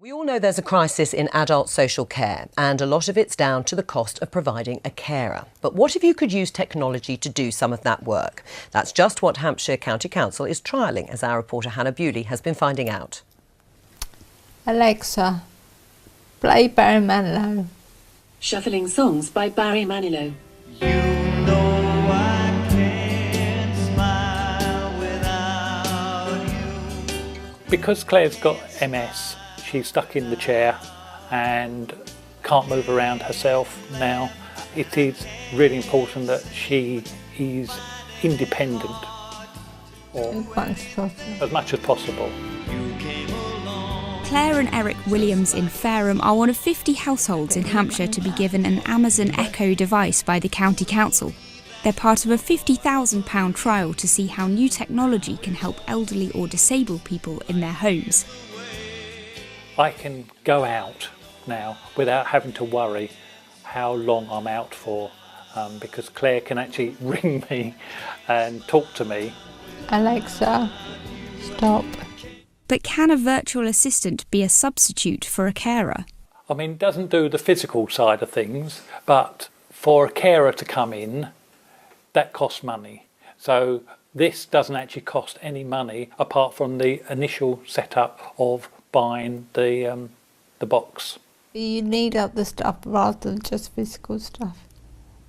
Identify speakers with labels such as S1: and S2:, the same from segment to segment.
S1: We all know there's a crisis in adult social care, and a lot of it's down to the cost of providing a carer. But what if you could use technology to do some of that work? That's just what Hampshire County Council is trialling, as our reporter Hannah Bewley has been finding out.
S2: Alexa, play Barry Manilow.
S3: Shuffling songs by Barry Manilow.
S4: You know I can't smile without you.
S5: Because Claire's got MS, she's stuck in the chair and can't move around herself now. It is really important that she is independent, or as much as possible.
S6: Claire and Eric Williams in Fareham are one of 50 households in Hampshire to be given an Amazon Echo device by the County Council. They're part of a £50,000 trial to see how new technology can help elderly or disabled people in their homes.
S5: I can go out now without having to worry how long I'm out for, because Claire can actually ring me and talk to me.
S2: Alexa, stop.
S6: But can a virtual assistant be a substitute for a carer?
S5: I mean, it doesn't do the physical side of things, but for a carer to come in, that costs money. So this doesn't actually cost any money apart from the initial setup of buying the box.
S2: You need other stuff rather than just physical stuff.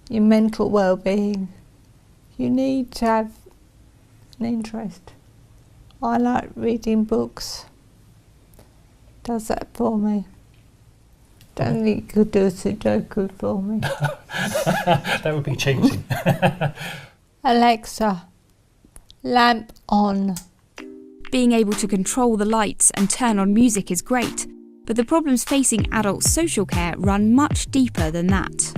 S2: Your mental well-being. You need to have an interest. I like reading books. Does that for me. Don't think you could do a Sudoku for me.
S5: That would be cheating.
S2: Alexa, lamp on.
S6: Being able to control the lights and turn on music is great, but the problems facing adult social care run much deeper than that.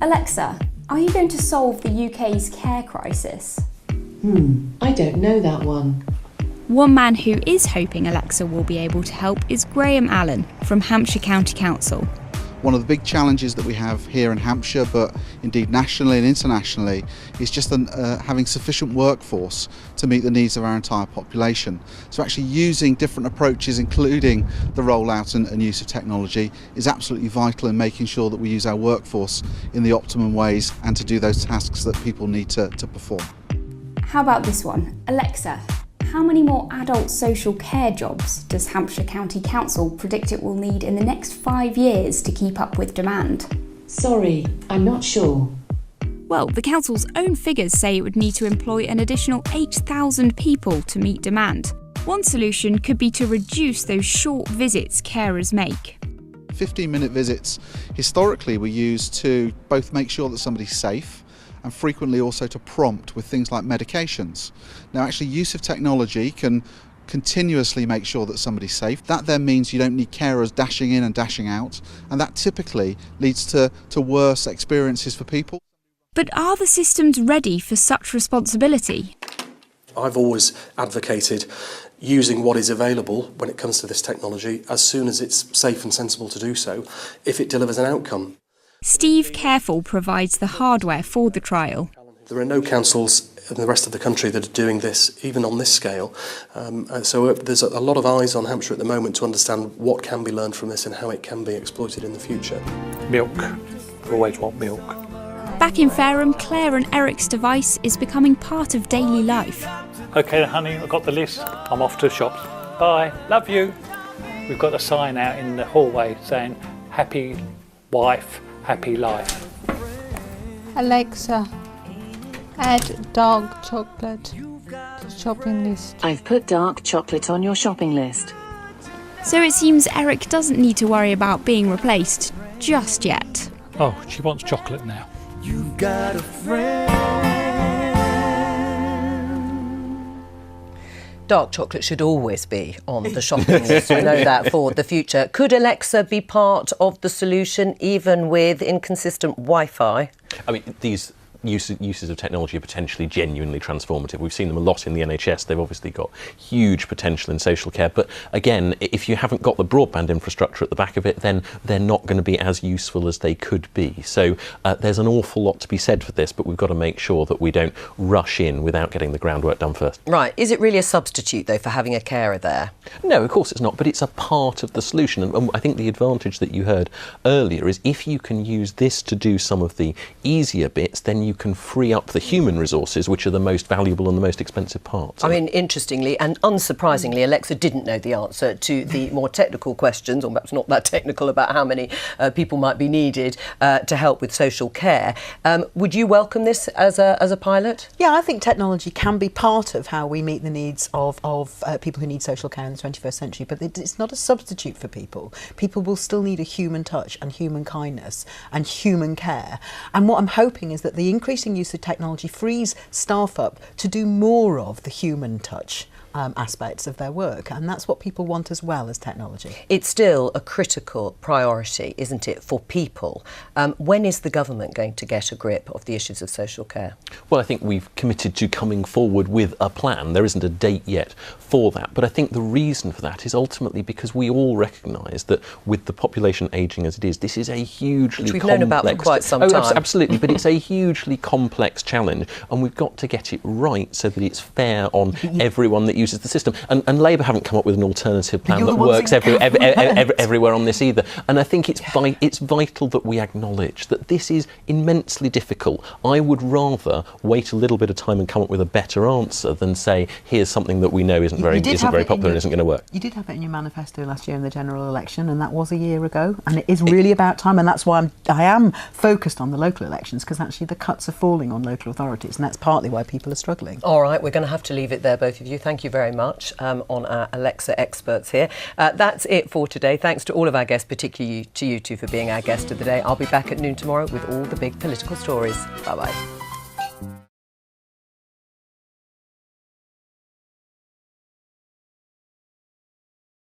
S7: Alexa, are you going to solve the UK's care crisis?
S3: I don't know that one.
S6: One man who is hoping Alexa will be able to help is Graham Allen from Hampshire County Council.
S8: One of the big challenges that we have here in Hampshire, but indeed nationally and internationally, is just having sufficient workforce to meet the needs of our entire population. So actually using different approaches, including the rollout and use of technology, is absolutely vital in making sure that we use our workforce in the optimum ways and to do those tasks that people need to perform.
S7: How about this one? Alexa, how many more adult social care jobs does Hampshire County Council predict it will need in the next 5 years to keep up with demand?
S3: Sorry, I'm not sure.
S6: Well, the council's own figures say it would need to employ an additional 8,000 people to meet demand. One solution could be to reduce those short visits carers make.
S8: 15-minute visits historically were used to both make sure that somebody's safe and frequently also to prompt with things like medications. Now actually use of technology can continuously make sure that somebody's safe. That then means you don't need carers dashing in and dashing out, and that typically leads to worse experiences for people.
S6: But are the systems ready for such responsibility?
S9: I've always advocated using what is available when it comes to this technology as soon as it's safe and sensible to do so, if it delivers an outcome.
S6: Steve Careful provides the hardware for the trial.
S9: There are no councils in the rest of the country that are doing this, even on this scale. So there's a lot of eyes on Hampshire at the moment to understand what can be learned from this and how it can be exploited in the future.
S5: Milk. Always want milk.
S6: Back in Fareham, Claire and Eric's device is becoming part of daily life.
S5: Okay, honey, I've got the list. I'm off to the shops. Bye. Love you. We've got a sign out in the hallway saying, happy wife, happy life.
S2: Alexa, add dark chocolate to shopping list.
S3: I've put dark chocolate on your shopping list.
S6: So it seems Eric doesn't need to worry about being replaced just yet.
S5: Oh, she wants chocolate now.
S4: You've got a friend.
S1: Dark chocolate should always be on the shopping list. We know that for the future. Could Alexa be part of the solution, even with inconsistent Wi-Fi?
S10: I mean, these uses of technology are potentially genuinely transformative. We've seen them a lot in the NHS. They've obviously got huge potential in social care. But again, if you haven't got the broadband infrastructure at the back of it, then they're not going to be as useful as they could be. So there's an awful lot to be said for this, but we've got to make sure that we don't rush in without getting the groundwork done first.
S1: Right. Is it really a substitute, though, for having a carer there?
S10: No, of course it's not, but it's a part of the solution. And I think the advantage that you heard earlier is if you can use this to do some of the easier bits, then you can free up the human resources, which are the most valuable and the most expensive parts.
S1: I mean, interestingly and unsurprisingly, Alexa didn't know the answer to the more technical questions, or perhaps not that technical, about how many people might be needed to help with social care. Would you welcome this as a pilot?
S11: Yeah, I think technology can be part of how we meet the needs of people who need social care in the 21st century, but it's not a substitute for people. People will still need a human touch and human kindness and human care. And what I'm hoping is that the increasing use of technology frees staff up to do more of the human touch aspects of their work, and that's what people want as well as technology.
S1: It's still a critical priority, isn't it, for people? When is the government going to get a grip of the issues of social care?
S10: Well, I think we've committed to coming forward with a plan. There isn't a date yet for that, but I think the reason for that is ultimately because we all recognise that with the population ageing as it is, this is a hugely
S1: Which we've
S10: complex...
S1: known about for quite some time.
S10: Absolutely, but it's a hugely complex challenge, and we've got to get it right so that it's fair on everyone that uses the system. And Labour haven't come up with an alternative plan that works everywhere on this either. And I think it's vital that we acknowledge that this is immensely difficult. I would rather wait a little bit of time and come up with a better answer than say, here's something that we know isn't very popular and isn't going to work.
S11: You did have it in your manifesto last year in the general election, and that was a year ago, and it is really about time, and that's why I am focused on the local elections, because actually the cuts are falling on local authorities, and that's partly why people are struggling.
S1: All right, we're going to have to leave it there, both of you. Thank you very much on our Alexa experts here. That's it for today. Thanks to all of our guests, particularly to you two for being our guest of the day. I'll be back at noon tomorrow with all the big political stories. Bye-bye.